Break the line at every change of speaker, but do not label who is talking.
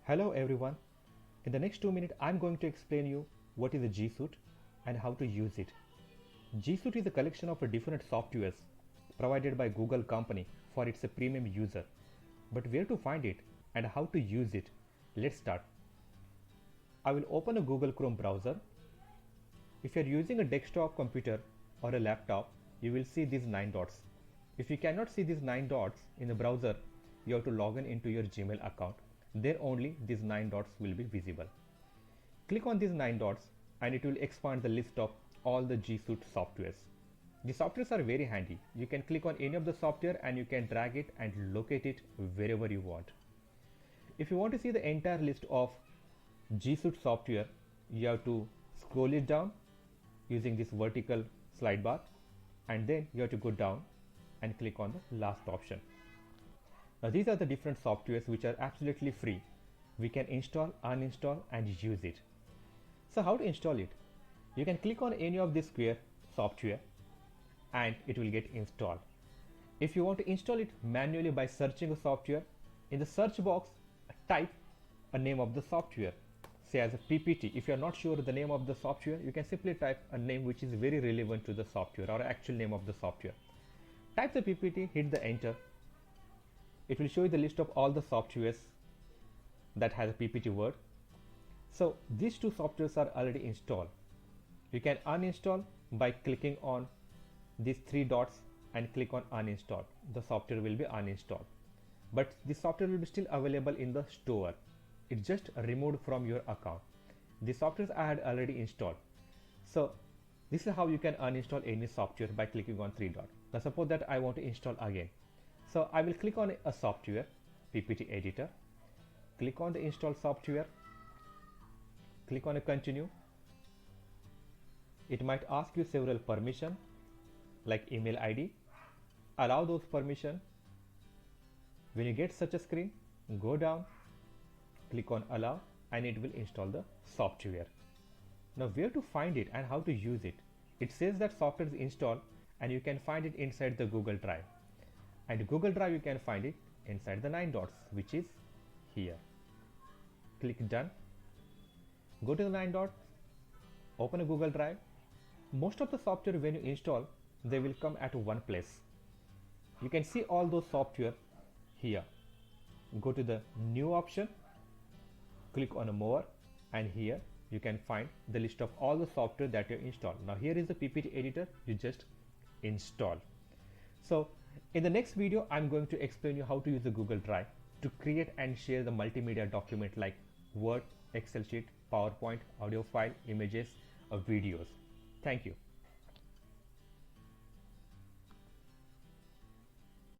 Hello everyone. In the next 2 minutes, I'm going to explain you what is a G Suite and how to use it. G Suite is a collection of different softwares provided by Google company for its premium user. But where to find it and how to use it? Let's start. I will open a Google Chrome browser. If you're using a desktop computer or a laptop, you will see these 9 dots. If you cannot see these 9 dots in the browser, you have to log in into your Gmail account. Then only these 9 dots will be visible. Click on these 9 dots and it will expand the list of all the G Suite softwares. The softwares are very handy. You can click on any of the software and you can drag it and locate it wherever you want. If you want to see the entire list of G Suite software, you have to scroll it down using this vertical slide bar, and then you have to go down and click on the last option. Now these are the different softwares which are absolutely free. We can install, uninstall and use it. So how to install it? You can click on any of this square software and it will get installed. If you want to install it manually by searching a software, in the search box type a name of the software, say as a PPT. If you are not sure the name of the software, you can simply type a name which is very relevant to the software or actual name of the software. Type the PPT, hit the enter. It will show you the list of all the softwares that has a PPT word. So these two softwares are already installed. You can uninstall by clicking on these 3 dots and click on uninstall. The software will be uninstalled, but the software will be still available in the store. It's just removed from your account. The softwares I had already installed. So this is how you can uninstall any software by clicking on 3 dots. Now suppose that I want to install again. So I will click on a software, PPT editor, click on the install software, click on a continue. It might ask you several permissions like email ID. Allow those permissions. When you get such a screen, go down, click on allow and it will install the software. Now where to find it and how to use it? It says that software is installed and you can find it inside the Google Drive. And Google Drive you can find it inside the 9 dots, which is here. Click done. Go to the 9 dots, open a Google Drive. Most of the software when you install, they will come at one place. You can see all those software here. Go to the new option, click on more, and here you can find the list of all the software that you installed. Now here is the PPT editor you just install. So in the next video, I'm going to explain you how to use the Google Drive to create and share the multimedia document like Word, Excel sheet, PowerPoint, audio file, images, or videos. Thank you.